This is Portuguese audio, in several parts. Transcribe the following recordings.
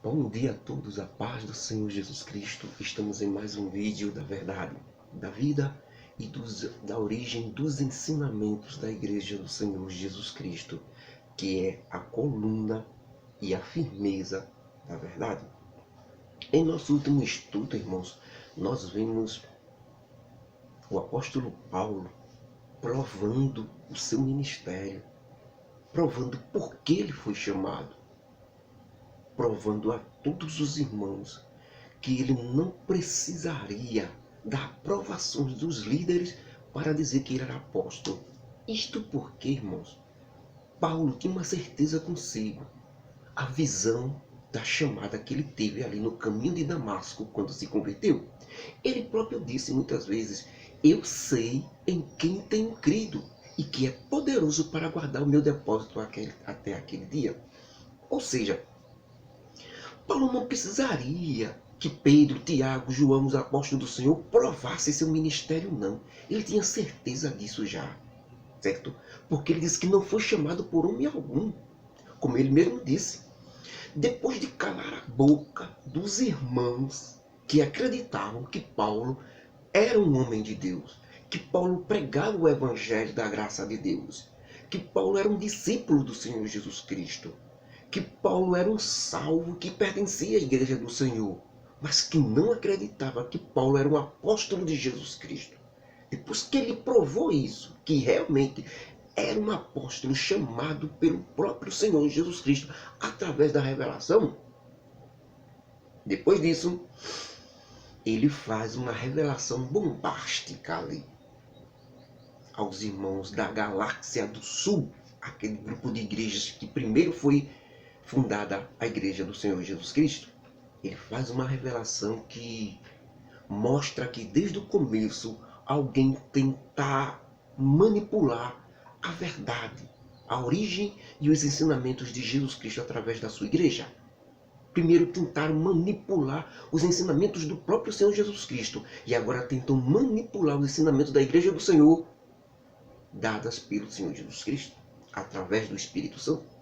Bom dia a todos, a paz do Senhor Jesus Cristo. Estamos em mais um vídeo da verdade, da vida e da origem dos ensinamentos da Igreja do Senhor Jesus Cristo, que é a coluna e a firmeza da verdade. Em nosso último estudo, irmãos, nós vimos o apóstolo Paulo provando o seu ministério, provando por que ele foi chamado, provando a todos os irmãos que ele não precisaria da aprovação dos líderes para dizer que ele era apóstolo. Isto porque, irmãos, Paulo tinha uma certeza consigo, a visão da chamada que ele teve ali no caminho de Damasco quando se converteu. Ele próprio disse muitas vezes: eu sei em quem tenho crido e que é poderoso para guardar o meu depósito até aquele dia. Ou seja, Paulo não precisaria que Pedro, Tiago, João, os apóstolos do Senhor, provassem seu ministério, não. Ele tinha certeza disso já, certo? Porque ele disse que não foi chamado por homem algum, como ele mesmo disse. Depois de calar a boca dos irmãos que acreditavam que Paulo era um homem de Deus, que Paulo pregava o evangelho da graça de Deus, que Paulo era um discípulo do Senhor Jesus Cristo, que Paulo era um salvo que pertencia à igreja do Senhor, mas que não acreditava que Paulo era um apóstolo de Jesus Cristo. Depois que ele provou isso, que realmente era um apóstolo chamado pelo próprio Senhor Jesus Cristo através da revelação, depois disso, ele faz uma revelação bombástica ali aos irmãos da Galáxia do Sul, aquele grupo de igrejas que primeiro foi fundada a Igreja do Senhor Jesus Cristo. Ele faz uma revelação que mostra que desde o começo alguém tenta manipular a verdade, a origem e os ensinamentos de Jesus Cristo através da sua igreja. Primeiro tentaram manipular os ensinamentos do próprio Senhor Jesus Cristo e agora tentam manipular os ensinamentos da igreja do Senhor dadas pelo Senhor Jesus Cristo através do Espírito Santo.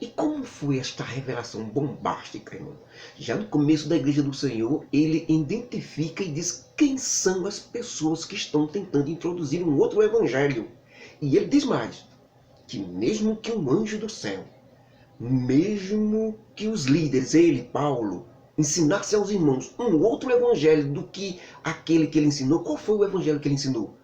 E como foi esta revelação bombástica, irmão? Já no começo da Igreja do Senhor, ele identifica e diz quem são as pessoas que estão tentando introduzir um outro evangelho. E ele diz mais, que mesmo que um anjo do céu, mesmo que os líderes, ele, Paulo, ensinasse aos irmãos um outro evangelho do que aquele que ele ensinou, qual foi o evangelho que ele ensinou?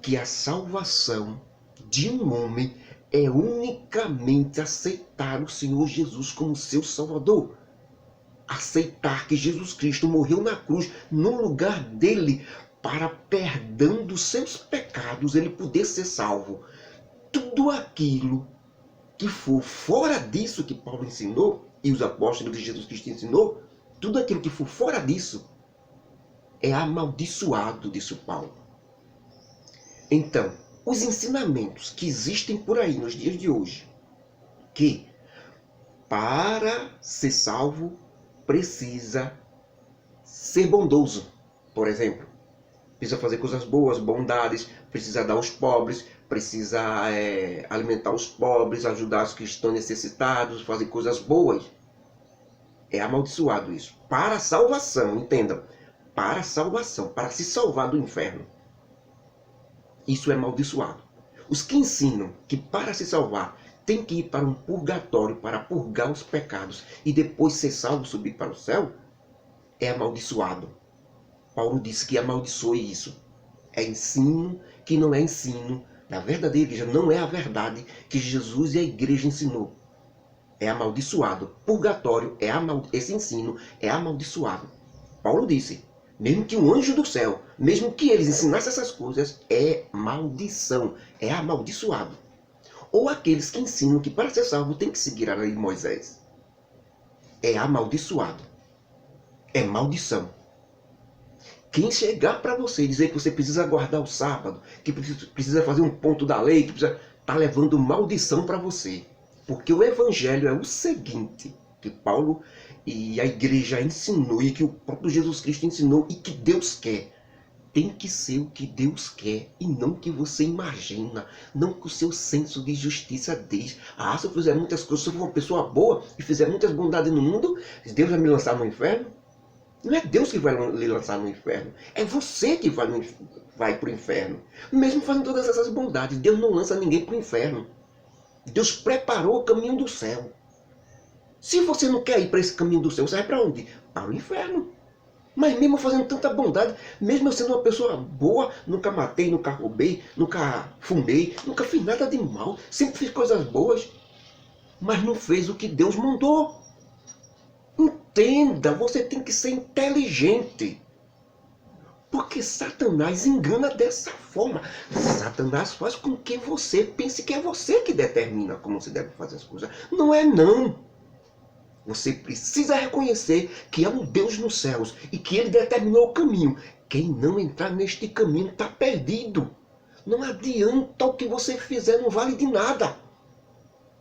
Que a salvação de um homem é unicamente aceitar o Senhor Jesus como seu Salvador. Aceitar que Jesus Cristo morreu na cruz no lugar dele para perdão dos seus pecados, ele poder ser salvo. Tudo aquilo que for fora disso que Paulo ensinou, e os apóstolos de Jesus Cristo ensinou, tudo aquilo que for fora disso é amaldiçoado, disse Paulo. Então, os ensinamentos que existem por aí nos dias de hoje, que para ser salvo precisa ser bondoso, por exemplo, precisa fazer coisas boas, bondades, precisa dar aos pobres, precisa alimentar os pobres, ajudar os que estão necessitados, fazer coisas boas. É amaldiçoado isso. Para a salvação, entendam, para a salvação, para se salvar do inferno. Isso é amaldiçoado. Os que ensinam que para se salvar tem que ir para um purgatório para purgar os pecados e depois ser salvo e subir para o céu, é amaldiçoado. Paulo disse que amaldiçoe isso. É ensino que não é ensino da verdadeira igreja, não é a verdade que Jesus e a igreja ensinou. É amaldiçoado. Purgatório, esse ensino é amaldiçoado. Paulo disse, mesmo que um anjo do céu, mesmo que eles ensinassem essas coisas, é maldição, é amaldiçoado. Ou aqueles que ensinam que para ser salvo tem que seguir a lei de Moisés. É amaldiçoado. É maldição. Quem chegar para você e dizer que você precisa guardar o sábado, que precisa fazer um ponto da lei, que precisa, está levando maldição para você. Porque o evangelho é o seguinte, que Paulo e a igreja ensinou, e que o próprio Jesus Cristo ensinou, e que Deus quer. tem que ser o que Deus quer e não o que você imagina, não o que o seu senso de justiça diz. Ah, se eu fizer muitas coisas, se eu for uma pessoa boa e fizer muitas bondades no mundo, Deus vai me lançar no inferno? Não é Deus que vai lhe lançar no inferno, é você que vai para o inferno. Mesmo fazendo todas essas bondades, Deus não lança ninguém para o inferno. Deus preparou o caminho do céu. Se você não quer ir para esse caminho do céu, você vai para onde? Para o inferno. Mas mesmo fazendo tanta bondade, mesmo eu sendo uma pessoa boa, nunca matei, nunca roubei, nunca fumei, nunca fiz nada de mal, sempre fiz coisas boas, mas não fez o que Deus mandou. Entenda, você tem que ser inteligente. Porque Satanás engana dessa forma. Satanás faz com que você pense que é você que determina como se deve fazer as coisas. Não é não. Você precisa reconhecer que há um Deus nos céus e que Ele determinou o caminho. Quem não entrar neste caminho está perdido. Não adianta o que você fizer, não vale de nada.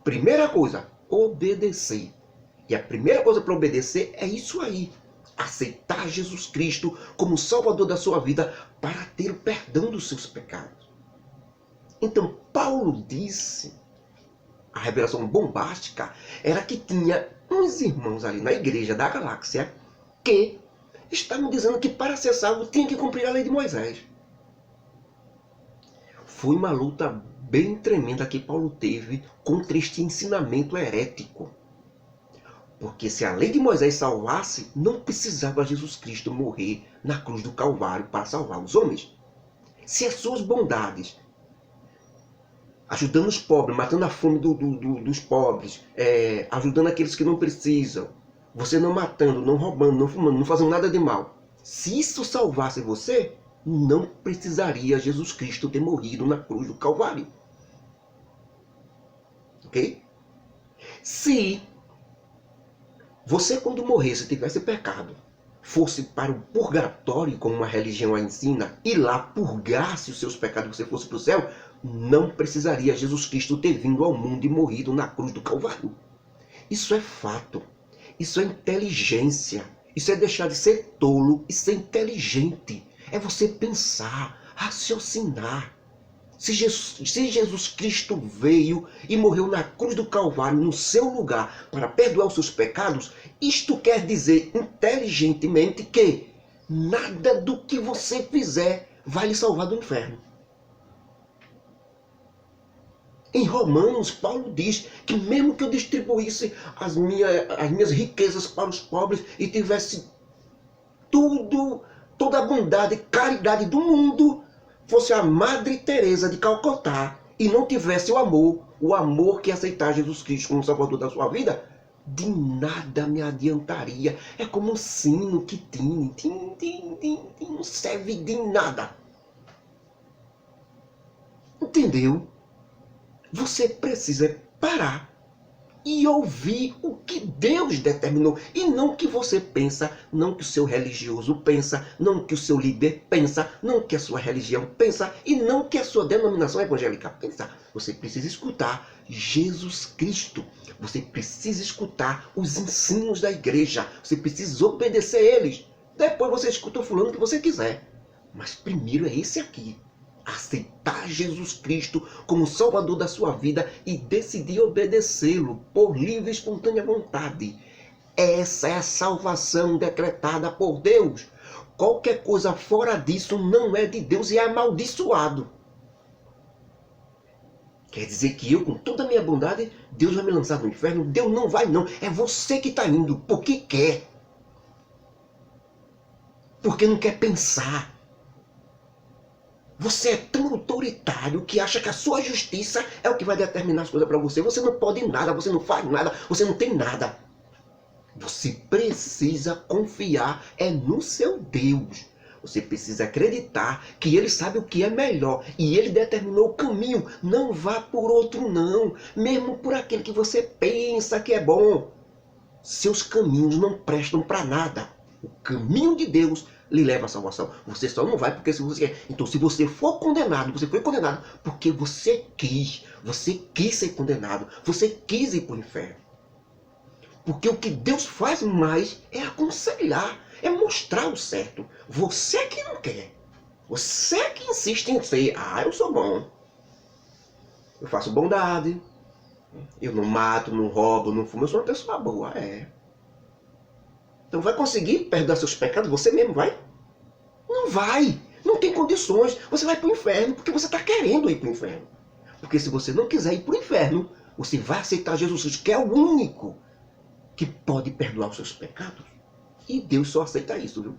Primeira coisa, obedecer. E a primeira coisa para obedecer é isso aí. Aceitar Jesus Cristo como Salvador da sua vida para ter o perdão dos seus pecados. Então Paulo disse, a revelação bombástica era que tinha uns irmãos ali na igreja da galáxia que estavam dizendo que para ser salvo tinha que cumprir a lei de Moisés. Foi uma luta bem tremenda que Paulo teve contra este ensinamento herético. Porque se a lei de Moisés salvasse, não precisava Jesus Cristo morrer na cruz do Calvário para salvar os homens. Se as suas bondades, ajudando os pobres, matando a fome dos pobres, ajudando aqueles que não precisam, você não matando, não roubando, não fumando, não fazendo nada de mal, se isso salvasse você, não precisaria Jesus Cristo ter morrido na cruz do Calvário. Ok? Se você, quando morresse, tivesse pecado, fosse para o purgatório, como uma religião a ensina, e lá purgasse os seus pecados, você fosse para o céu, não precisaria Jesus Cristo ter vindo ao mundo e morrido na cruz do Calvário. Isso é fato. Isso é inteligência. Isso é deixar de ser tolo e ser inteligente. É você pensar, raciocinar. Se Jesus Cristo veio e morreu na cruz do Calvário no seu lugar para perdoar os seus pecados, isto quer dizer inteligentemente que nada do que você fizer vai lhe salvar do inferno. Em Romanos, Paulo diz que mesmo que eu distribuísse as minhas riquezas para os pobres e tivesse toda a bondade e caridade do mundo, fosse a Madre Teresa de Calcutá e não tivesse o amor que aceitar Jesus Cristo como Salvador da sua vida, de nada me adiantaria. É como um sino que tim, não serve de nada. Entendeu? Você precisa parar e ouvir o que Deus determinou e não o que você pensa, não o que o seu religioso pensa, não o que o seu líder pensa, não o que a sua religião pensa e não o que a sua denominação evangélica pensa. Você precisa escutar Jesus Cristo. Você precisa escutar os ensinos da igreja. Você precisa obedecer eles. Depois você escuta o fulano que você quiser. Mas primeiro é esse aqui. Aceitar Jesus Cristo como Salvador da sua vida e decidir obedecê-lo por livre e espontânea vontade. Essa é a salvação decretada por Deus. Qualquer coisa fora disso não é de Deus e é amaldiçoado. Quer dizer que eu, com toda a minha bondade, Deus vai me lançar no inferno? Deus não vai não. É você que está indo porque quer. Porque não quer pensar. Você é tão autoritário que acha que a sua justiça é o que vai determinar as coisas para você. Você não pode nada, você não faz nada, você não tem nada. Você precisa confiar no seu Deus. Você precisa acreditar que Ele sabe o que é melhor e Ele determinou o caminho. Não vá por outro não, mesmo por aquele que você pensa que é bom. Seus caminhos não prestam para nada. O caminho de Deus lhe leva à salvação. Você só não vai porque se você quer. Então, se você for condenado, você foi condenado porque você quis. Você quis ser condenado. Você quis ir para o inferno. Porque o que Deus faz mais é aconselhar, é mostrar o certo. Você que não quer. Você é que insiste em ser, eu sou bom. Eu faço bondade. Eu não mato, não roubo, não fumo. Eu sou uma pessoa boa, Então vai conseguir perdoar seus pecados você mesmo, vai? Não vai. Não tem condições. Você vai para o inferno porque você está querendo ir para o inferno. Porque se você não quiser ir para o inferno, você vai aceitar Jesus Cristo, que é o único que pode perdoar os seus pecados. E Deus só aceita isso, viu?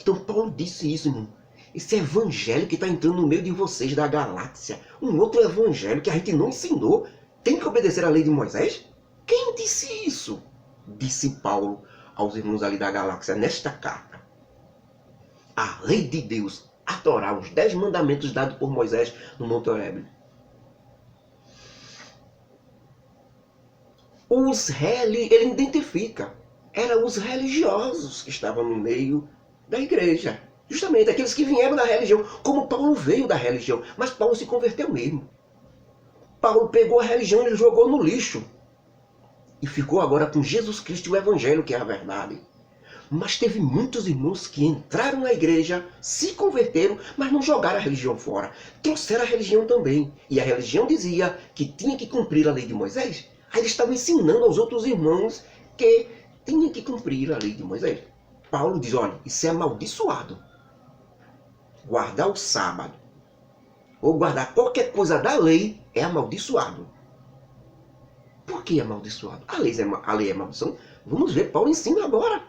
Então Paulo disse isso, irmão. Esse evangelho que está entrando no meio de vocês, da galáxia, um outro evangelho que a gente não ensinou, tem que obedecer à lei de Moisés? Quem disse isso? Disse Paulo aos irmãos ali da galáxia nesta carta. A lei de Deus, a Torá, os 10 mandamentos dados por Moisés no Monte Horebe. Ele identifica, eram os religiosos que estavam no meio da igreja. Justamente aqueles que vieram da religião, como Paulo veio da religião, mas Paulo se converteu mesmo. Paulo pegou a religião e jogou no lixo. E ficou agora com Jesus Cristo e o Evangelho, que é a verdade. Mas teve muitos irmãos que entraram na igreja, se converteram, mas não jogaram a religião fora. Trouxeram a religião também. E a religião dizia que tinha que cumprir a lei de Moisés. Aí eles estavam ensinando aos outros irmãos que tinham que cumprir a lei de Moisés. Paulo diz, olha, isso é amaldiçoado. Guardar o sábado, ou guardar qualquer coisa da lei, é amaldiçoado. Por que amaldiçoado? A lei é maldição? Vamos ver, Paulo ensina agora.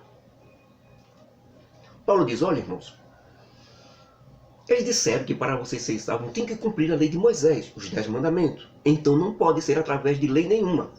Paulo diz, olha irmãos, eles disseram que para vocês serem salvos tem que cumprir a lei de Moisés, os 10 mandamentos. Então não pode ser através de lei nenhuma.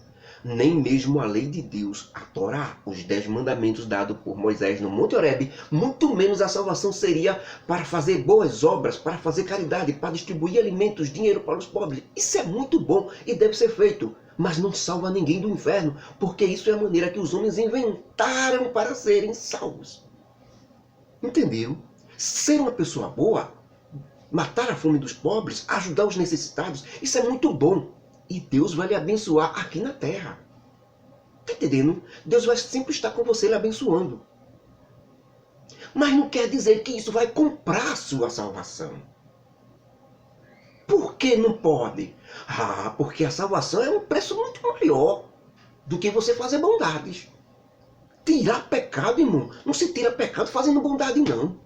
Nem mesmo a lei de Deus, a Torá, os 10 mandamentos dados por Moisés no Monte Horebe, muito menos a salvação seria para fazer boas obras, para fazer caridade, para distribuir alimentos, dinheiro para os pobres. Isso é muito bom e deve ser feito, mas não salva ninguém do inferno, porque isso é a maneira que os homens inventaram para serem salvos. Entendeu? Ser uma pessoa boa, matar a fome dos pobres, ajudar os necessitados, isso é muito bom. E Deus vai lhe abençoar aqui na terra. Está entendendo? Deus vai sempre estar com você lhe abençoando. Mas não quer dizer que isso vai comprar a sua salvação. Por que não pode? Porque a salvação é um preço muito maior do que você fazer bondades. Tirar pecado, irmão, não se tira pecado fazendo bondade, não.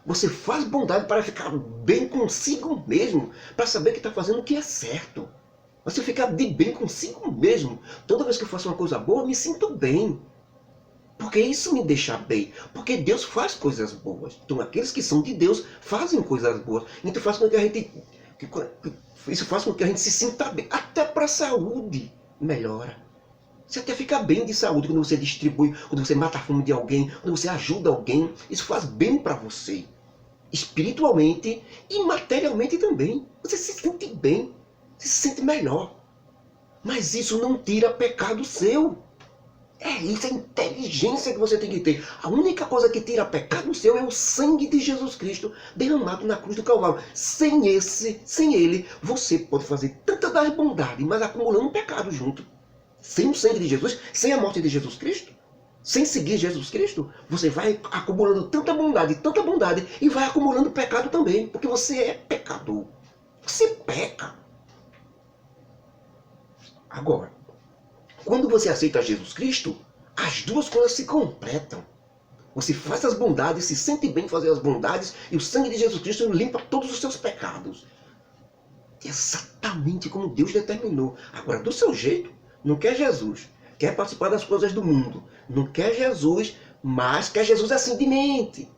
Você faz bondade para ficar bem consigo mesmo, para saber que está fazendo o que é certo. Você ficar de bem consigo mesmo. Toda vez que eu faço uma coisa boa, eu me sinto bem. Porque isso me deixa bem. Porque Deus faz coisas boas. Então aqueles que são de Deus fazem coisas boas. Então faz com que a gente, isso faz com que a gente se sinta bem. Até para a saúde melhora. Você até fica bem de saúde quando você distribui, quando você mata a fome de alguém, quando você ajuda alguém. Isso faz bem para você. Espiritualmente e materialmente também. Você se sente bem, se sente melhor. Mas isso não tira pecado seu. Isso é inteligência que você tem que ter. A única coisa que tira pecado seu é o sangue de Jesus Cristo derramado na cruz do Calvário. Sem ele, você pode fazer tanta das bondades, mas acumulando pecado junto. Sem o sangue de Jesus, sem a morte de Jesus Cristo, sem seguir Jesus Cristo, você vai acumulando tanta bondade e vai acumulando pecado também, porque você é pecador. Você peca. Agora, quando você aceita Jesus Cristo, as duas coisas se completam. Você faz as bondades, se sente bem fazer as bondades, e o sangue de Jesus Cristo limpa todos os seus pecados. Exatamente como Deus determinou. Agora, do seu jeito, não quer Jesus. Quer participar das coisas do mundo. Não quer Jesus, mas quer Jesus assim de mente.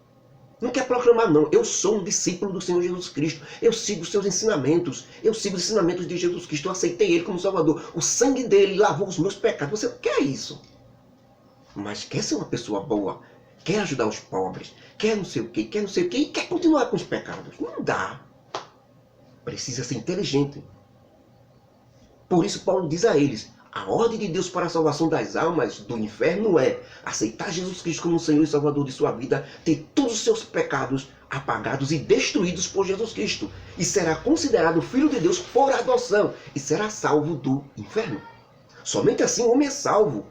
Não quer proclamar, não. Eu sou um discípulo do Senhor Jesus Cristo. Eu sigo os seus ensinamentos. Eu sigo os ensinamentos de Jesus Cristo. Eu aceitei Ele como Salvador. O sangue dele lavou os meus pecados. Você não quer isso. Mas quer ser uma pessoa boa. Quer ajudar os pobres. Quer não sei o quê. Quer não sei o quê. E quer continuar com os pecados. Não dá. Precisa ser inteligente. Por isso Paulo diz a eles, a ordem de Deus para a salvação das almas do inferno é aceitar Jesus Cristo como Senhor e Salvador de sua vida, ter todos os seus pecados apagados e destruídos por Jesus Cristo, e será considerado filho de Deus por adoção, e será salvo do inferno. Somente assim o homem é salvo.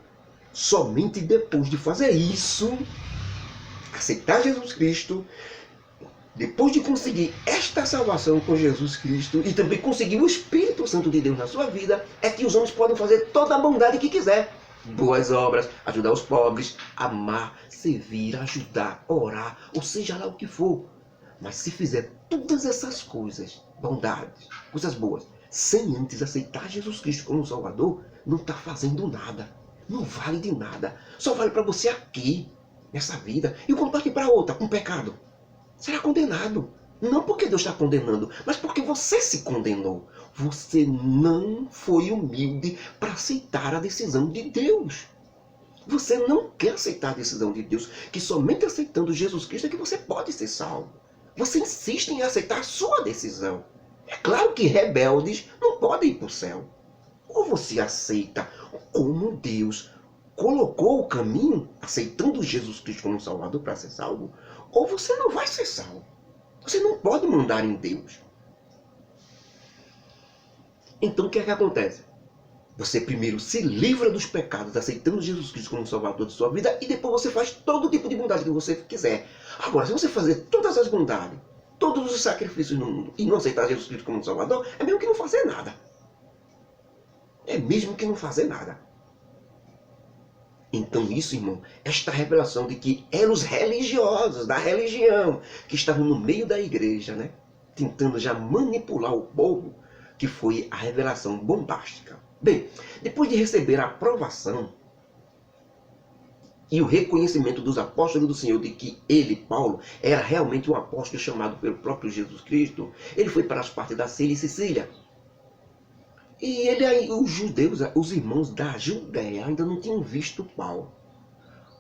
Somente depois de fazer isso, aceitar Jesus Cristo, depois de conseguir esta salvação com Jesus Cristo e também conseguir o Espírito Santo de Deus na sua vida, é que os homens podem fazer toda a bondade que quiser. Boas obras, ajudar os pobres, amar, servir, ajudar, orar, ou seja lá o que for. Mas se fizer todas essas coisas, bondades, coisas boas, sem antes aceitar Jesus Cristo como Salvador, não está fazendo nada. Não vale de nada. Só vale para você aqui, nessa vida. E quando partir para outra, com pecado, será condenado. Não porque Deus está condenando, mas porque você se condenou. Você não foi humilde para aceitar a decisão de Deus. Você não quer aceitar a decisão de Deus, que somente aceitando Jesus Cristo é que você pode ser salvo. Você insiste em aceitar a sua decisão. É claro que rebeldes não podem ir para o céu. Ou você aceita como Deus colocou o caminho, aceitando Jesus Cristo como Salvador para ser salvo, ou você não vai ser salvo. Você não pode mandar em Deus. Então o que é que acontece? Você primeiro se livra dos pecados, aceitando Jesus Cristo como Salvador de sua vida, e depois você faz todo tipo de bondade que você quiser. Agora, se você fazer todas as bondades, todos os sacrifícios no mundo, e não aceitar Jesus Cristo como Salvador, é mesmo que não fazer nada. É mesmo que não fazer nada. Então isso, irmão, esta revelação de que eram os religiosos da religião que estavam no meio da igreja, né, tentando já manipular o povo, que foi a revelação bombástica. Bem, depois de receber a aprovação e o reconhecimento dos apóstolos do Senhor de que ele, Paulo, era realmente um apóstolo chamado pelo próprio Jesus Cristo, ele foi para as partes da Síria e Sicília. E os judeus, os irmãos da Judéia, ainda não tinham visto Paulo.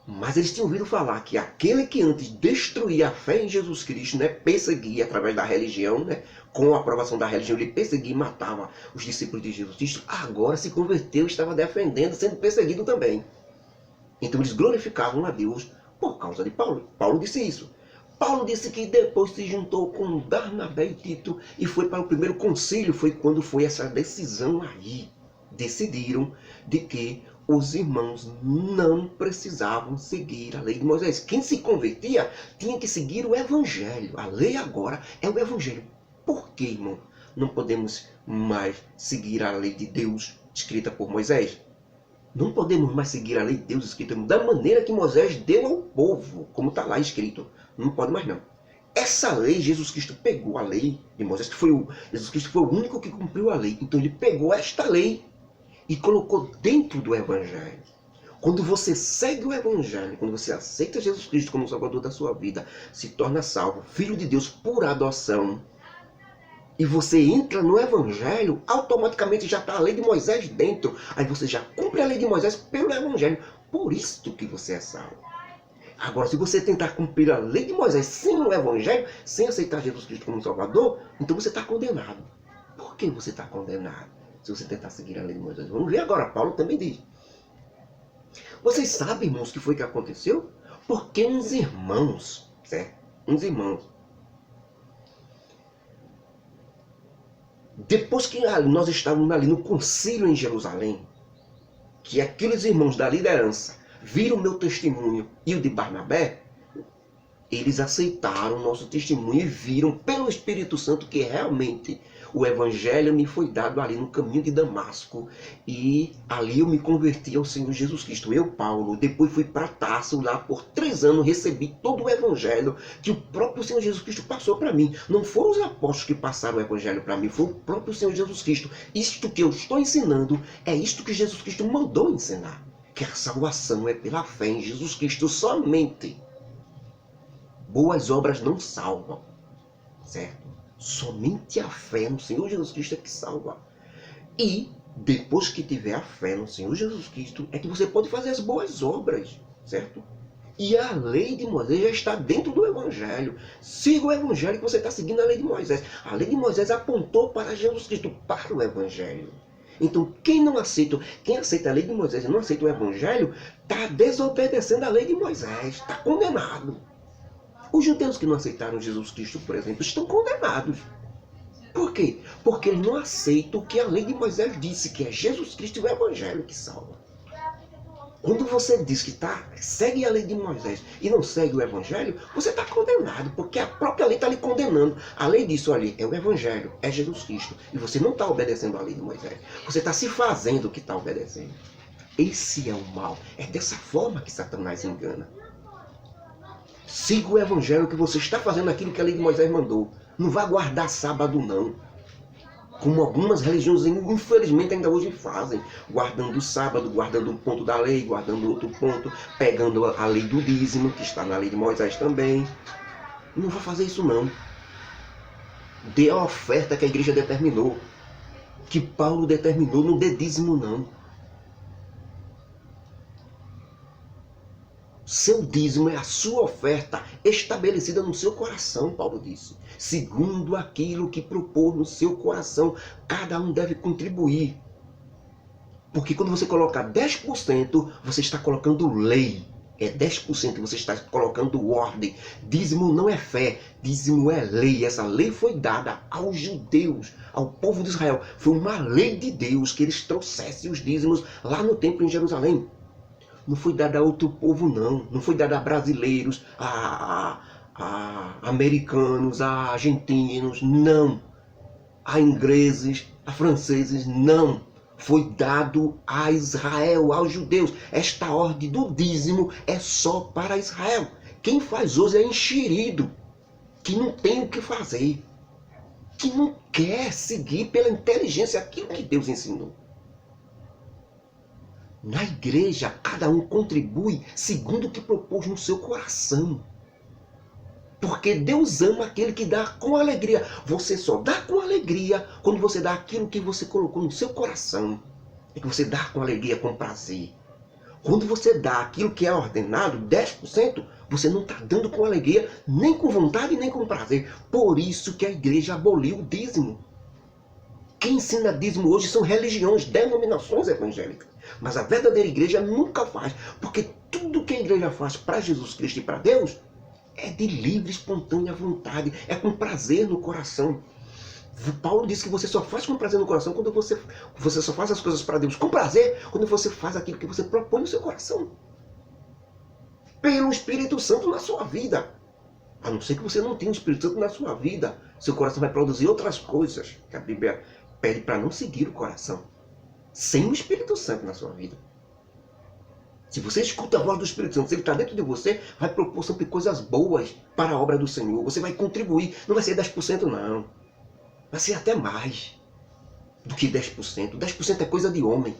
Mas eles tinham ouvido falar que aquele que antes destruía a fé em Jesus Cristo, né, perseguia através da religião, né, com a aprovação da religião, ele perseguia e matava os discípulos de Jesus Cristo, agora se converteu e estava defendendo, sendo perseguido também. Então eles glorificavam a Deus por causa de Paulo. Paulo disse isso. Paulo disse que depois se juntou com Barnabé e Tito e foi para o primeiro concílio, foi quando foi essa decisão aí. Decidiram de que os irmãos não precisavam seguir a lei de Moisés. Quem se convertia tinha que seguir o Evangelho. A lei agora é o Evangelho. Por que, irmão, não podemos mais seguir a lei de Deus escrita por Moisés? Não podemos mais seguir a lei de Deus escrita da maneira que Moisés deu ao povo, como está lá escrito. Não pode mais não. Essa lei, Jesus Cristo pegou a lei de Moisés, Jesus Cristo foi o único que cumpriu a lei. Então ele pegou esta lei e colocou dentro do Evangelho. Quando você segue o Evangelho, quando você aceita Jesus Cristo como Salvador da sua vida, se torna salvo, filho de Deus por adoção, e você entra no Evangelho, automaticamente já está a lei de Moisés dentro. Aí você já cumpre a lei de Moisés pelo Evangelho. Por isso que você é salvo. Agora, se você tentar cumprir a lei de Moisés sem o Evangelho, sem aceitar Jesus Cristo como Salvador, então você está condenado. Por que você está condenado? Se você tentar seguir a lei de Moisés. Vamos ver agora, Paulo também diz. Vocês sabem, irmãos, o que foi que aconteceu? Porque uns irmãos, certo? Uns irmãos, depois que nós estávamos ali no concílio em Jerusalém, que aqueles irmãos da liderança viram o meu testemunho e o de Barnabé, eles aceitaram o nosso testemunho e viram pelo Espírito Santo que realmente o Evangelho me foi dado ali no caminho de Damasco. E ali eu me converti ao Senhor Jesus Cristo. Eu, Paulo, depois fui para Tarso, lá por 3 anos, recebi todo o Evangelho que o próprio Senhor Jesus Cristo passou para mim. Não foram os apóstolos que passaram o Evangelho para mim, foi o próprio Senhor Jesus Cristo. Isto que eu estou ensinando é isto que Jesus Cristo mandou ensinar. Que a salvação é pela fé em Jesus Cristo somente. Boas obras não salvam, certo? Somente a fé no Senhor Jesus Cristo é que salva. E depois que tiver a fé no Senhor Jesus Cristo, é que você pode fazer as boas obras, certo? E a lei de Moisés já está dentro do Evangelho. Siga o Evangelho que você está seguindo a lei de Moisés. A lei de Moisés apontou para Jesus Cristo, para o Evangelho. Então, quem aceita a lei de Moisés e não aceita o Evangelho, está desobedecendo a lei de Moisés, está condenado. Os judeus que não aceitaram Jesus Cristo, por exemplo, estão condenados. Por quê? Porque eles não aceitam o que a lei de Moisés disse, que é Jesus Cristo e o Evangelho que salva. Quando você diz que segue a lei de Moisés e não segue o Evangelho, você está condenado, porque a própria lei está lhe condenando. A lei disso ali é o Evangelho, é Jesus Cristo. E você não está obedecendo a lei de Moisés. Você está se fazendo que está obedecendo. Esse é o mal. É dessa forma que Satanás engana. Siga o Evangelho, que você está fazendo aquilo que a lei de Moisés mandou. Não vá guardar sábado, não. Como algumas religiões, infelizmente, ainda hoje fazem. Guardando o sábado, guardando um ponto da lei, guardando outro ponto, pegando a lei do dízimo, que está na lei de Moisés também. Não vou fazer isso, não. Dê a oferta que a igreja determinou. Que Paulo determinou, não dê dízimo, não. Seu dízimo é a sua oferta estabelecida no seu coração, Paulo disse. Segundo aquilo que propôs no seu coração, cada um deve contribuir. Porque quando você coloca 10%, você está colocando lei. É 10%, você está colocando ordem. Dízimo não é fé, dízimo é lei. Essa lei foi dada aos judeus, ao povo de Israel. Foi uma lei de Deus que eles trouxessem os dízimos lá no templo em Jerusalém. Não foi dada a outro povo, não. Não foi dada a brasileiros, a americanos, a argentinos, não. A ingleses, a franceses, não. Foi dado a Israel, aos judeus. Esta ordem do dízimo é só para Israel. Quem faz hoje é enxerido, que não tem o que fazer, que não quer seguir pela inteligência aquilo que Deus ensinou. Na igreja, cada um contribui segundo o que propôs no seu coração. Porque Deus ama aquele que dá com alegria. Você só dá com alegria quando você dá aquilo que você colocou no seu coração. É que você dá com alegria, com prazer. Quando você dá aquilo que é ordenado, 10%, você não está dando com alegria, nem com vontade, nem com prazer. Por isso que a igreja aboliu o dízimo. Quem ensina dízimo hoje são religiões, denominações evangélicas. Mas a verdadeira igreja nunca faz. Porque tudo que a igreja faz para Jesus Cristo e para Deus é de livre, espontânea vontade. É com prazer no coração. Paulo disse que você só faz com prazer no coração quando você só faz as coisas para Deus com prazer quando você faz aquilo que você propõe no seu coração. Pelo Espírito Santo na sua vida. A não ser que você não tenha o Espírito Santo na sua vida. Seu coração vai produzir outras coisas que a Bíblia pede para não seguir o coração. Sem o Espírito Santo na sua vida. Se você escuta a voz do Espírito Santo, se ele está dentro de você, vai propor sempre coisas boas para a obra do Senhor. Você vai contribuir. Não vai ser 10% não. Vai ser até mais do que 10%. 10% é coisa de homem.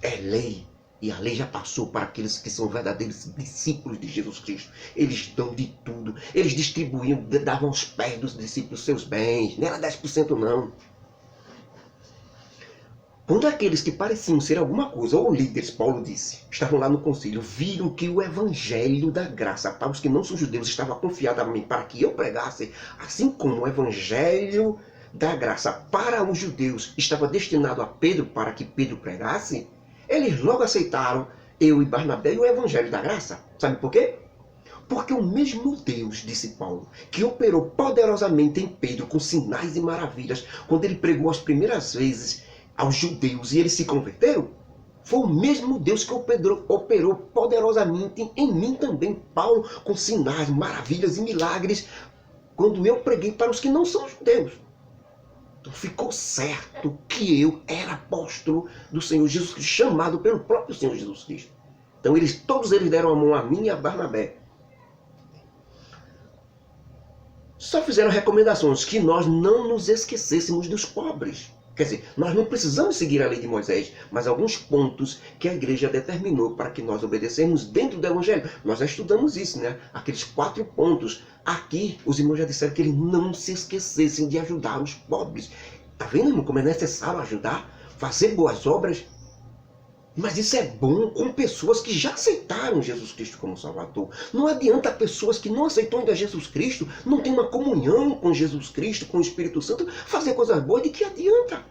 É lei. E a lei já passou para aqueles que são verdadeiros discípulos de Jesus Cristo. Eles dão de tudo. Eles distribuíam, davam aos pés dos discípulos seus bens. Não era 10% não. Quando aqueles que pareciam ser alguma coisa, ou líderes, Paulo disse, estavam lá no concílio, viram que o evangelho da graça para os que não são judeus estava confiado a mim para que eu pregasse, assim como o evangelho da graça para os judeus estava destinado a Pedro para que Pedro pregasse, eles logo aceitaram eu e Barnabé e o evangelho da graça. Sabe por quê? Porque o mesmo Deus, disse Paulo, que operou poderosamente em Pedro com sinais e maravilhas, quando ele pregou as primeiras vezes aos judeus e eles se converteram, foi o mesmo Deus que operou poderosamente em mim também, Paulo, com sinais, maravilhas e milagres, quando eu preguei para os que não são judeus. Então ficou certo que eu era apóstolo do Senhor Jesus Cristo, chamado pelo próprio Senhor Jesus Cristo. Então todos eles deram a mão a mim e a Barnabé. Só fizeram recomendações que nós não nos esquecêssemos dos pobres. Quer dizer, nós não precisamos seguir a lei de Moisés, mas alguns pontos que a igreja determinou para que nós obedecemos dentro do evangelho. Nós já estudamos isso, né? Aqueles 4 pontos. Aqui, os irmãos já disseram que eles não se esquecessem de ajudar os pobres. Tá vendo, irmão, como é necessário ajudar? Fazer boas obras. Mas isso é bom com pessoas que já aceitaram Jesus Cristo como Salvador. Não adianta pessoas que não aceitam ainda Jesus Cristo, não têm uma comunhão com Jesus Cristo, com o Espírito Santo, fazer coisas boas. De que adianta?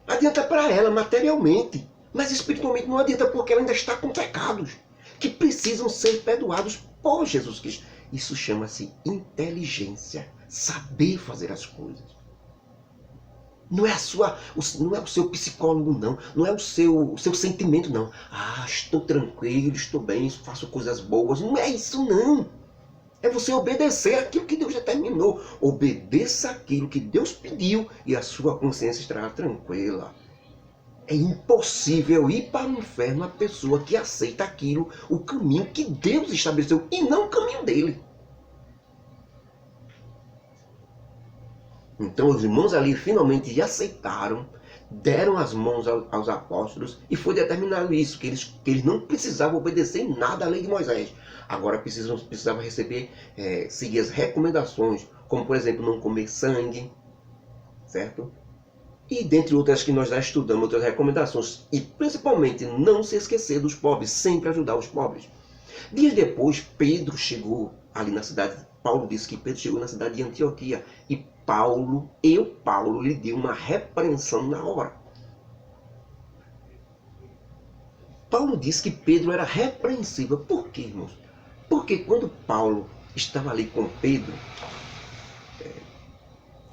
Adianta para ela materialmente, mas espiritualmente não adianta, porque ela ainda está com pecados que precisam ser perdoados por Jesus Cristo. Isso chama-se inteligência, saber fazer as coisas. Não é não é o seu psicólogo, não. Não é o seu sentimento, não. Ah, estou tranquilo, estou bem, faço coisas boas. Não é isso, não. É você obedecer aquilo que Deus determinou. Obedeça aquilo que Deus pediu e a sua consciência estará tranquila. É impossível ir para o inferno a pessoa que aceita aquilo, o caminho que Deus estabeleceu e não o caminho dele. Então os irmãos ali finalmente aceitaram, deram as mãos aos apóstolos e foi determinado isso, que eles não precisavam obedecer em nada à lei de Moisés. Agora precisavam receber, seguir as recomendações, como por exemplo não comer sangue, certo? E dentre outras que nós já estudamos, outras recomendações, e principalmente não se esquecer dos pobres, sempre ajudar os pobres. Dias depois, Pedro chegou ali na cidade. Paulo disse que Pedro chegou na cidade de Antioquia e Paulo lhe deu uma repreensão na hora. Paulo disse que Pedro era repreensível. Por quê, irmãos? Porque quando Paulo estava ali com Pedro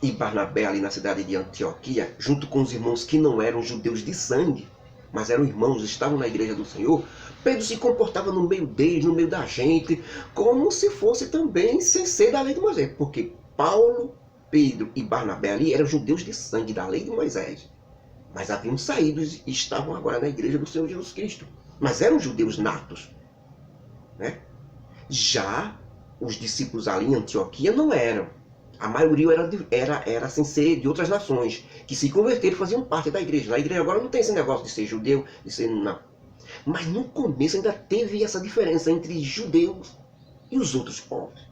e Barnabé ali na cidade de Antioquia, junto com os irmãos que não eram judeus de sangue, mas eram irmãos, estavam na igreja do Senhor, Pedro se comportava no meio deles, no meio da gente, como se fosse também sem ser da lei de Moisés. Porque Paulo, Pedro e Barnabé ali eram judeus de sangue da lei de Moisés. Mas haviam saído e estavam agora na igreja do Senhor Jesus Cristo. Mas eram judeus natos, né? Já os discípulos ali em Antioquia não eram. A maioria era sem ser de outras nações, que se converteram e faziam parte da igreja. A igreja agora não tem esse negócio de ser judeu, de ser... não. Mas no começo ainda teve essa diferença entre judeus e os outros povos.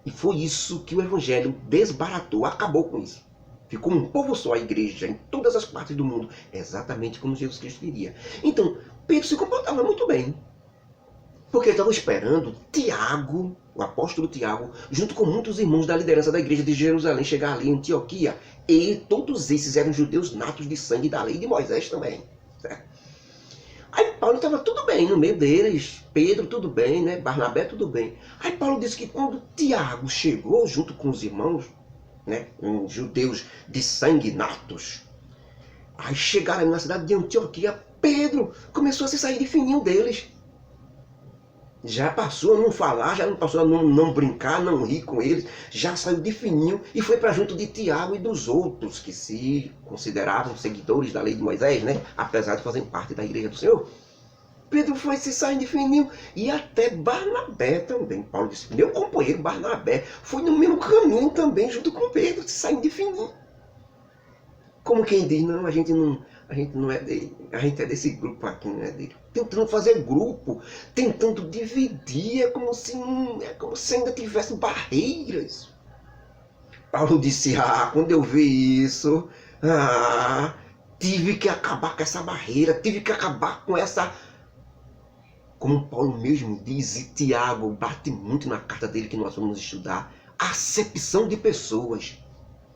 E foi isso que o evangelho desbaratou, acabou com isso. Ficou um povo só, a igreja, em todas as partes do mundo, exatamente como Jesus Cristo queria. Então, Pedro se comportava muito bem. Porque ele estava esperando Tiago, o apóstolo Tiago, junto com muitos irmãos da liderança da igreja de Jerusalém, chegar ali em Antioquia. E todos esses eram judeus natos de sangue da lei de Moisés também. Certo? Aí Paulo estava tudo bem no meio deles, Pedro tudo bem, né? Barnabé tudo bem. Aí Paulo disse que quando Tiago chegou junto com os irmãos, né? Judeus de sangue natos, aí chegaram ali na cidade de Antioquia, Pedro começou a se sair de fininho deles. Já passou a não falar, já não passou a não brincar, não rir com eles, já saiu de fininho e foi para junto de Tiago e dos outros que se consideravam seguidores da lei de Moisés, né? Apesar de fazerem parte da igreja do Senhor. Pedro foi se saindo de fininho e até Barnabé também. Paulo disse, meu companheiro Barnabé foi no mesmo caminho também junto com Pedro, se saindo de fininho. Como quem diz, não, a gente não é dele, a gente é desse grupo aqui, não é dele. Tentando fazer grupo, tentando dividir, é como se ainda tivesse barreiras. Paulo disse, quando eu vi isso, tive que acabar com essa barreira, tive que acabar com essa... Como Paulo mesmo diz, e Tiago bate muito na carta dele que nós vamos estudar, acepção de pessoas.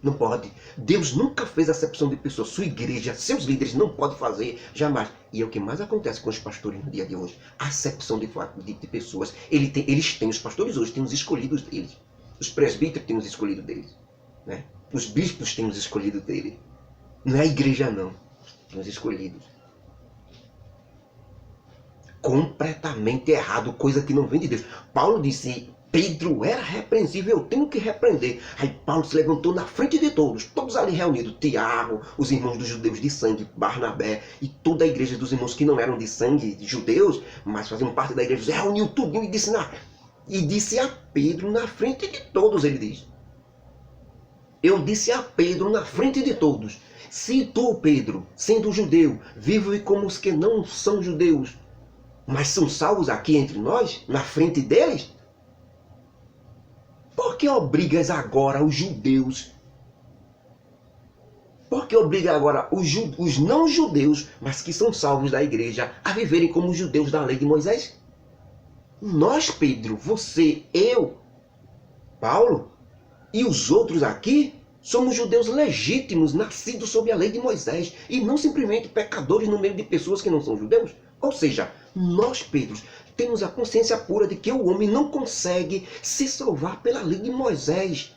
Não pode. Deus nunca fez acepção de pessoas. Sua igreja, seus líderes não podem fazer, jamais. E é o que mais acontece com os pastores no dia de hoje. Acepção de pessoas. Eles têm, os pastores hoje têm os escolhidos deles. Os presbíteros têm os escolhidos deles. Né? Os bispos têm os escolhidos deles. Não é a igreja não. Tem os escolhidos. Completamente errado, coisa que não vem de Deus. Paulo disse... Pedro era repreensível, eu tenho que repreender. Aí Paulo se levantou na frente de todos ali reunidos. Tiago, os irmãos dos judeus de sangue, Barnabé e toda a igreja dos irmãos que não eram de sangue, de judeus, mas faziam parte da igreja. Reuniu tudo e disse a Pedro na frente de todos, ele diz. Eu disse a Pedro na frente de todos. Se tu, Pedro, sendo judeu, vive como os que não são judeus, mas são salvos aqui entre nós, na frente deles... Por que obrigas agora os judeus? Por que obriga agora os não judeus, mas que são salvos da igreja, a viverem como judeus da lei de Moisés? Nós, Pedro, você, eu, Paulo e os outros aqui, somos judeus legítimos, nascidos sob a lei de Moisés, e não simplesmente pecadores no meio de pessoas que não são judeus. Ou seja, nós, Pedro, temos a consciência pura de que o homem não consegue se salvar pela lei de Moisés.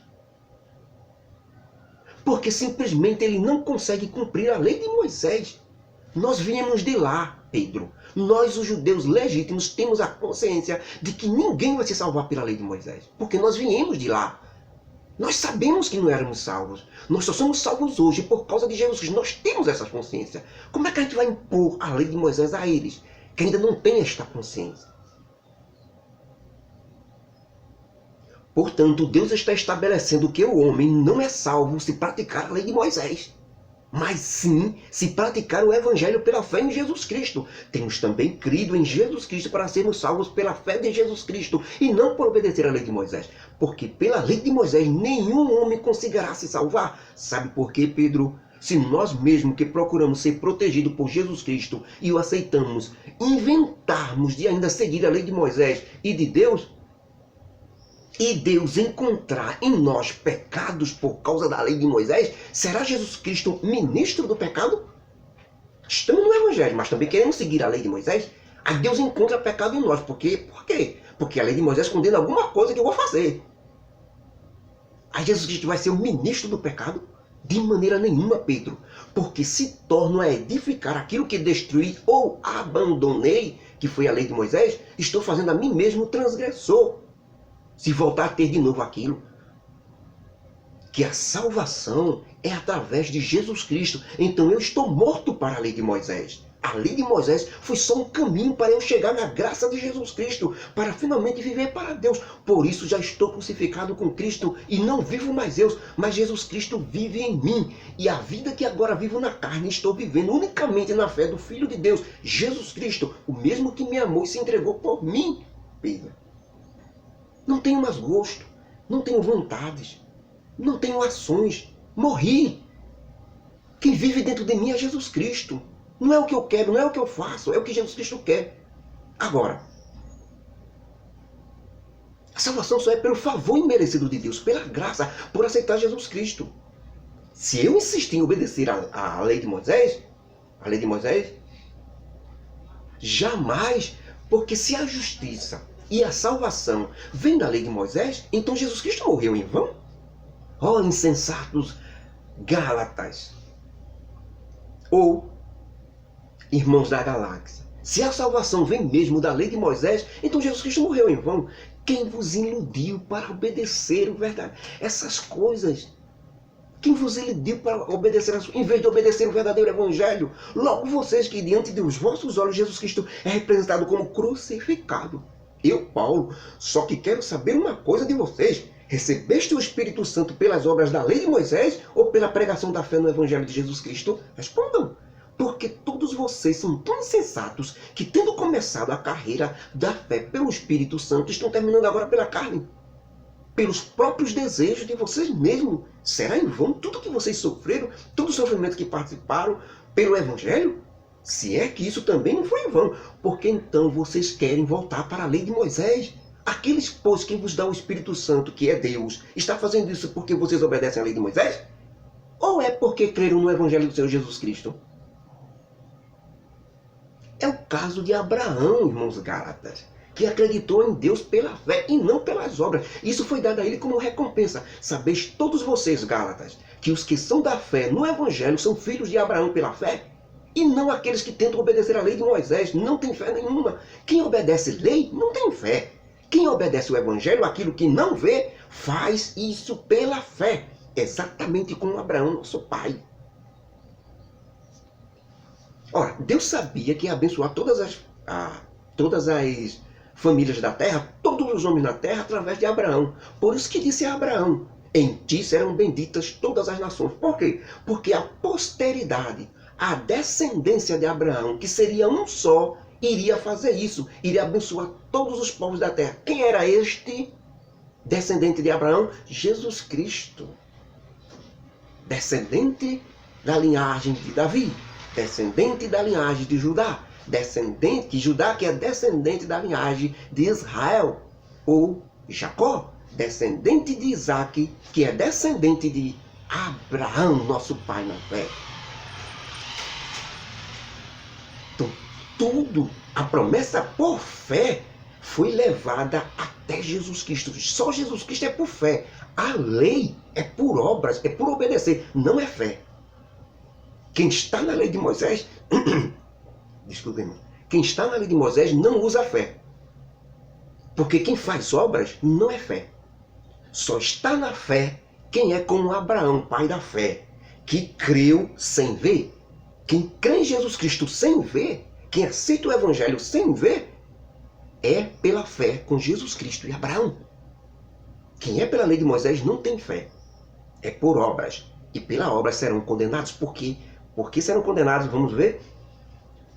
porque simplesmente ele não consegue cumprir a lei de Moisés. Nós viemos de lá, Pedro. Nós, os judeus legítimos, temos a consciência de que ninguém vai se salvar pela lei de Moisés, porque nós viemos de lá. Nós sabemos que não éramos salvos. Nós só somos salvos hoje por causa de Jesus Cristo. Nós temos essa consciência. Como é que a gente vai impor a lei de Moisés a eles, que ainda não têm esta consciência? Portanto, Deus está estabelecendo que o homem não é salvo se praticar a lei de Moisés, mas sim se praticar o evangelho pela fé em Jesus Cristo. Temos também crido em Jesus Cristo para sermos salvos pela fé de Jesus Cristo e não por obedecer à lei de Moisés. Porque pela lei de Moisés nenhum homem conseguirá se salvar. Sabe por quê, Pedro? Se nós mesmos que procuramos ser protegidos por Jesus Cristo e o aceitamos, inventarmos de ainda seguir a lei de Moisés e de Deus, e Deus encontrar em nós pecados por causa da lei de Moisés, será Jesus Cristo ministro do pecado? Estamos no Evangelho, mas também queremos seguir a lei de Moisés. Aí Deus encontra pecado em nós. Por quê? Por quê? Porque a lei de Moisés condena alguma coisa que eu vou fazer. Aí Jesus Cristo vai ser o ministro do pecado? De maneira nenhuma, Pedro. Porque se torno a edificar aquilo que destruí ou abandonei, que foi a lei de Moisés, estou fazendo a mim mesmo transgressor. Se voltar a ter de novo aquilo, que a salvação é através de Jesus Cristo. Então eu estou morto para a lei de Moisés. A lei de Moisés foi só um caminho para eu chegar na graça de Jesus Cristo, para finalmente viver para Deus. Por isso já estou crucificado com Cristo e não vivo mais eu, mas Jesus Cristo vive em mim. E a vida que agora vivo na carne estou vivendo unicamente na fé do Filho de Deus, Jesus Cristo, o mesmo que me amou e se entregou por mim, Pedro. Não tenho mais gosto, não tenho vontades, não tenho ações. Morri. Quem vive dentro de mim é Jesus Cristo. Não é o que eu quero, não é o que eu faço, é o que Jesus Cristo quer. Agora, a salvação só é pelo favor imerecido de Deus, pela graça, por aceitar Jesus Cristo. Se eu insistir em obedecer à lei de Moisés, jamais, porque se a justiça e a salvação vem da lei de Moisés, então Jesus Cristo morreu em vão? Ó insensatos Gálatas, ou irmãos da galáxia, se a salvação vem mesmo da lei de Moisés, então Jesus Cristo morreu em vão. Quem vos iludiu para obedecer o verdade? Essas coisas. Quem vos iludiu para obedecer, em vez de obedecer o verdadeiro evangelho? Logo vocês que diante dos vossos olhos Jesus Cristo é representado como crucificado. Eu, Paulo, só que quero saber uma coisa de vocês. Recebeste o Espírito Santo pelas obras da lei de Moisés ou pela pregação da fé no Evangelho de Jesus Cristo? Respondam. Porque todos vocês são tão insensatos que, tendo começado a carreira da fé pelo Espírito Santo, estão terminando agora pela carne. Pelos próprios desejos de vocês mesmos. Será em vão tudo que vocês sofreram, todo o sofrimento que participaram pelo Evangelho? Se é que isso também não foi em vão, porque então vocês querem voltar para a lei de Moisés. Aqueles, pois, quem vos dá o Espírito Santo, que é Deus, está fazendo isso porque vocês obedecem à lei de Moisés? Ou é porque creram no Evangelho do Senhor Jesus Cristo? É o caso de Abraão, irmãos Gálatas, que acreditou em Deus pela fé e não pelas obras. Isso foi dado a ele como recompensa. Sabeis todos vocês, Gálatas, que os que são da fé no Evangelho são filhos de Abraão pela fé? E não aqueles que tentam obedecer à lei de Moisés, não tem fé nenhuma. Quem obedece lei não tem fé. Quem obedece o Evangelho, aquilo que não vê, faz isso pela fé. Exatamente como Abraão, nosso pai. Ora, Deus sabia que ia abençoar todas as famílias da terra, todos os homens na terra, através de Abraão. Por isso que disse a Abraão, em ti serão benditas todas as nações. Por quê? Porque a posteridade, a descendência de Abraão, que seria um só, iria fazer isso, iria abençoar todos os povos da terra. Quem era este descendente de Abraão? Jesus Cristo. Descendente da linhagem de Davi, descendente da linhagem de Judá, Judá que é descendente da linhagem de Israel, ou Jacó, descendente de Isaac, que é descendente de Abraão, nosso pai na fé. Então, tudo, a promessa por fé, foi levada até Jesus Cristo. Só Jesus Cristo é por fé. A lei é por obras, é por obedecer, não é fé. Quem está na lei de Moisés, desculpa, irmão, quem está na lei de Moisés não usa fé. Porque quem faz obras não é fé. Só está na fé quem é como Abraão, pai da fé, que creu sem ver. Quem crê em Jesus Cristo sem ver, quem aceita o Evangelho sem ver, é pela fé com Jesus Cristo e Abraão. Quem é pela lei de Moisés não tem fé. É por obras. E pela obra serão condenados. Por quê? Porque serão condenados, vamos ver.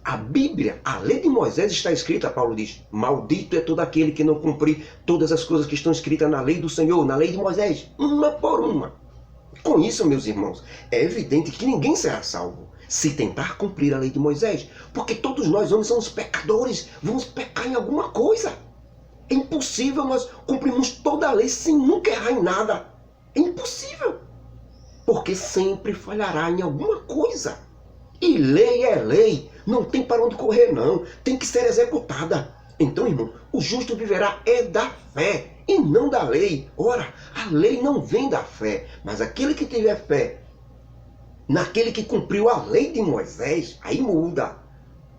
A Bíblia, a lei de Moisés está escrita, Paulo diz, maldito é todo aquele que não cumprir todas as coisas que estão escritas na lei do Senhor, na lei de Moisés, uma por uma. Com isso, meus irmãos, é evidente que ninguém será salvo se tentar cumprir a lei de Moisés, porque todos nós homens somos pecadores, vamos pecar em alguma coisa. É impossível nós cumprirmos toda a lei sem nunca errar em nada. É impossível, porque sempre falhará em alguma coisa. E lei é lei, não tem para onde correr não, tem que ser executada. Então, irmão, o justo viverá é da fé e não da lei. Ora, a lei não vem da fé, mas aquele que tiver fé naquele que cumpriu a lei de Moisés, aí muda.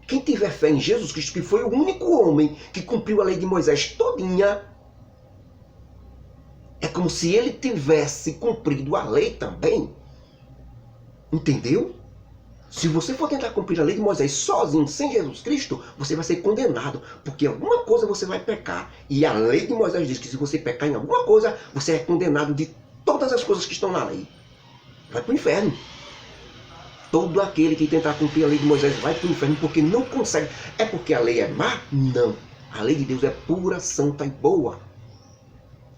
Quem tiver fé em Jesus Cristo, que foi o único homem que cumpriu a lei de Moisés todinha, é como se ele tivesse cumprido a lei também. Entendeu? Se você for tentar cumprir a lei de Moisés sozinho, sem Jesus Cristo, você vai ser condenado, porque alguma coisa você vai pecar. E a lei de Moisés diz que se você pecar em alguma coisa, você é condenado de todas as coisas que estão na lei. Vai para o inferno. Todo aquele que tentar cumprir a lei de Moisés vai para o inferno porque não consegue. É porque a lei é má? Não. A lei de Deus é pura, santa e boa.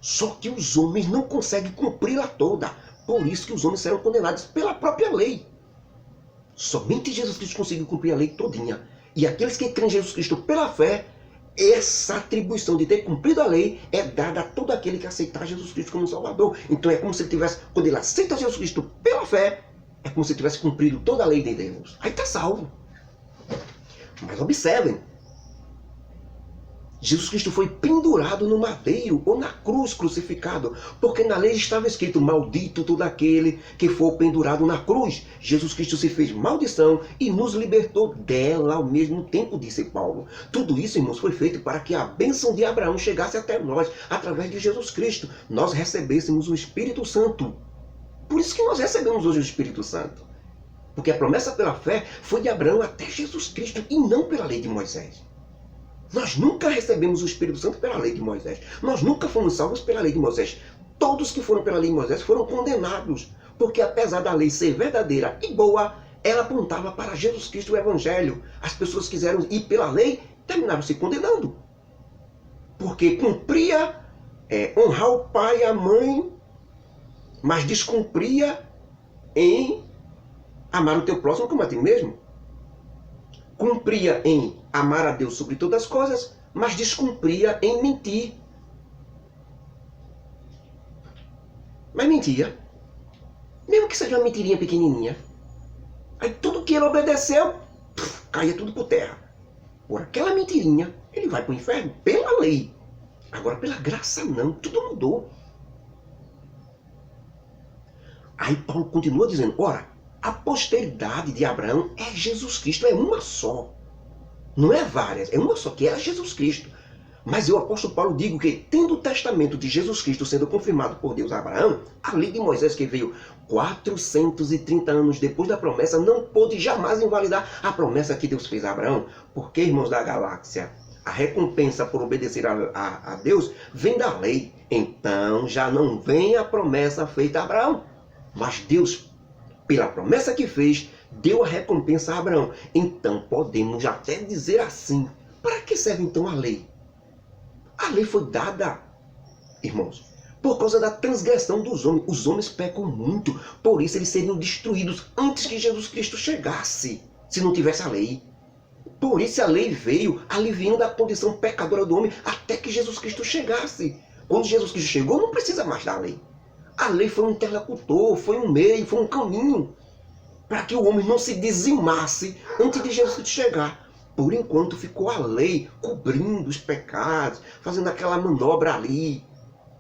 Só que os homens não conseguem cumpri-la toda. Por isso que os homens serão condenados pela própria lei. Somente Jesus Cristo conseguiu cumprir a lei todinha. E aqueles que creem em Jesus Cristo pela fé, essa atribuição de ter cumprido a lei é dada a todo aquele que aceitar Jesus Cristo como Salvador. Então é como se ele tivesse, quando ele aceita Jesus Cristo pela fé, é como se ele tivesse cumprido toda a lei de Deus. Aí está salvo. Mas observem, Jesus Cristo foi pendurado no madeiro ou na cruz crucificado, porque na lei estava escrito, maldito todo aquele que for pendurado na cruz. Jesus Cristo se fez maldição e nos libertou dela ao mesmo tempo, disse Paulo. Tudo isso, irmãos, foi feito para que a bênção de Abraão chegasse até nós, através de Jesus Cristo. Nós recebêssemos o Espírito Santo. Por isso que nós recebemos hoje o Espírito Santo. Porque a promessa pela fé foi de Abraão até Jesus Cristo e não pela lei de Moisés. Nós nunca recebemos o Espírito Santo pela lei de Moisés. Nós nunca fomos salvos pela lei de Moisés. Todos que foram pela lei de Moisés foram condenados. Porque apesar da lei ser verdadeira e boa, ela apontava para Jesus Cristo, o Evangelho. As pessoas quiseram ir pela lei, terminaram se condenando. Porque cumpria honrar o pai e a mãe, mas descumpria em amar o teu próximo como a ti mesmo. Cumpria em amar a Deus sobre todas as coisas, mas descumpria em mentir. Mas mentia. Mesmo que seja uma mentirinha pequenininha. Aí tudo que ele obedeceu, caía tudo por terra. Por aquela mentirinha, ele vai para o inferno pela lei. Agora pela graça não, tudo mudou. Aí Paulo continua dizendo, ora, a posteridade de Abraão é Jesus Cristo, é uma só. Não é várias, é uma só, que é Jesus Cristo. Mas eu, apóstolo Paulo, digo que, tendo o testamento de Jesus Cristo sendo confirmado por Deus a Abraão, a lei de Moisés que veio 430 anos depois da promessa não pôde jamais invalidar a promessa que Deus fez a Abraão. Porque, irmãos da galáxia, a recompensa por obedecer a Deus vem da lei. Então já não vem a promessa feita a Abraão. Mas Deus, pela promessa que fez, deu a recompensa a Abraão. Então podemos até dizer assim, para que serve então a lei? A lei foi dada, irmãos, por causa da transgressão dos homens. Os homens pecam muito, por isso eles seriam destruídos antes que Jesus Cristo chegasse, se não tivesse a lei. Por isso a lei veio aliviando a condição pecadora do homem até que Jesus Cristo chegasse. Quando Jesus Cristo chegou, não precisa mais da lei. A lei foi um interlocutor, foi um meio, foi um caminho para que o homem não se dizimasse antes de Jesus Cristo chegar. Por enquanto ficou a lei cobrindo os pecados, fazendo aquela manobra ali.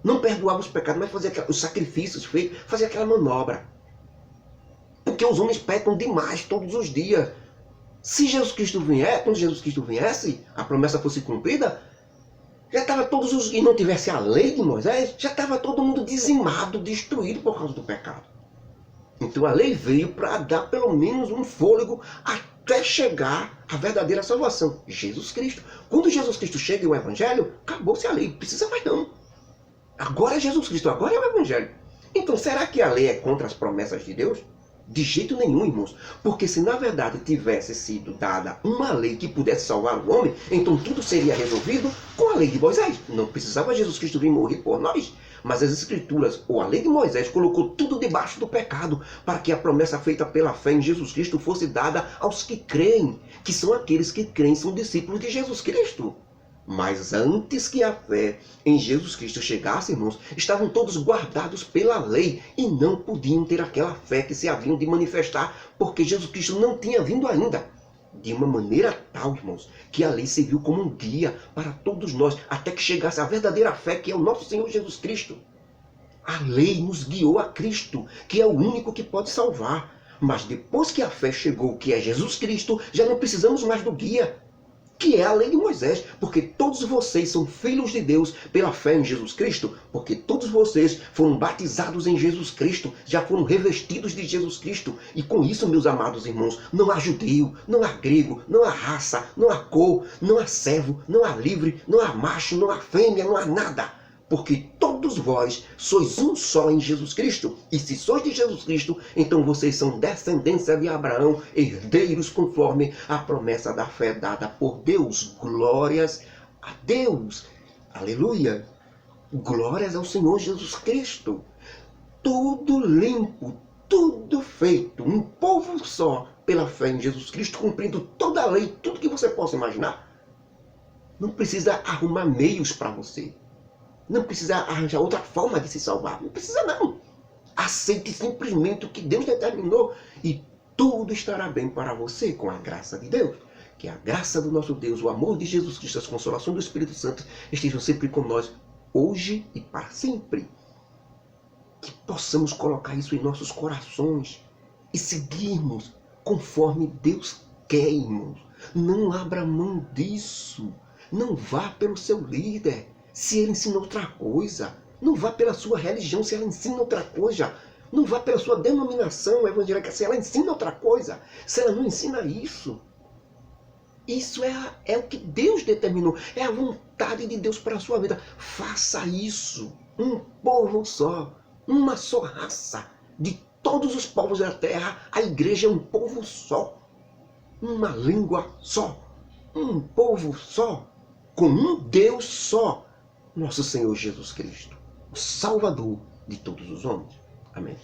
Não perdoava os pecados, mas fazia os sacrifícios feitos, fazia aquela manobra. Porque os homens pecam demais todos os dias. Se Jesus Cristo vier, quando Jesus Cristo viesse, a promessa fosse cumprida, já estava todos os... E não tivesse a lei de Moisés, já estava todo mundo dizimado, destruído por causa do pecado. Então a lei veio para dar pelo menos um fôlego até chegar à verdadeira salvação. Jesus Cristo. Quando Jesus Cristo chega em o Evangelho, acabou-se a lei. Não precisa mais não. Agora é Jesus Cristo, agora é o Evangelho. Então será que a lei é contra as promessas de Deus? De jeito nenhum, irmãos. Porque se na verdade tivesse sido dada uma lei que pudesse salvar o homem, então tudo seria resolvido com a lei de Moisés. Não precisava Jesus Cristo vir morrer por nós. Mas as Escrituras, ou a lei de Moisés, colocou tudo debaixo do pecado, para que a promessa feita pela fé em Jesus Cristo fosse dada aos que creem, que são aqueles que creem, são discípulos de Jesus Cristo. Mas antes que a fé em Jesus Cristo chegasse, irmãos, estavam todos guardados pela lei e não podiam ter aquela fé que se haviam de manifestar, porque Jesus Cristo não tinha vindo ainda. De uma maneira tal, irmãos, que a lei serviu como um guia para todos nós, até que chegasse a verdadeira fé, que é o nosso Senhor Jesus Cristo. A lei nos guiou a Cristo, que é o único que pode salvar. Mas depois que a fé chegou, que é Jesus Cristo, já não precisamos mais do guia, que é a lei de Moisés, porque todos vocês são filhos de Deus pela fé em Jesus Cristo, porque todos vocês foram batizados em Jesus Cristo, já foram revestidos de Jesus Cristo, e com isso, meus amados irmãos, não há judeu, não há grego, não há raça, não há cor, não há servo, não há livre, não há macho, não há fêmea, não há nada, porque todos vós sois um só em Jesus Cristo. E se sois de Jesus Cristo, então vocês são descendência de Abraão, herdeiros conforme a promessa da fé dada por Deus. Glórias a Deus. Aleluia. Glórias ao Senhor Jesus Cristo. Tudo limpo, tudo feito. Um povo só pela fé em Jesus Cristo, cumprindo toda a lei, tudo que você possa imaginar. Não precisa arrumar meios para você. Não precisa arranjar outra forma de se salvar. Não precisa não. Aceite simplesmente o que Deus determinou e tudo estará bem para você com a graça de Deus. Que a graça do nosso Deus, o amor de Jesus Cristo, as consolações do Espírito Santo estejam sempre com nós, hoje e para sempre. Que possamos colocar isso em nossos corações e seguirmos conforme Deus quer, irmãos. Não abra mão disso. Não vá pelo seu líder se ele ensina outra coisa. Não vá pela sua religião se ela ensina outra coisa. Não vá pela sua denominação evangélica se ela ensina outra coisa. Se ela não ensina isso. Isso é o que Deus determinou. É a vontade de Deus para a sua vida. Faça isso. Um povo só. Uma só raça. De todos os povos da terra, a igreja é um povo só. Uma língua só. Um povo só. Com um Deus só. Nosso Senhor Jesus Cristo, o Salvador de todos os homens. Amém.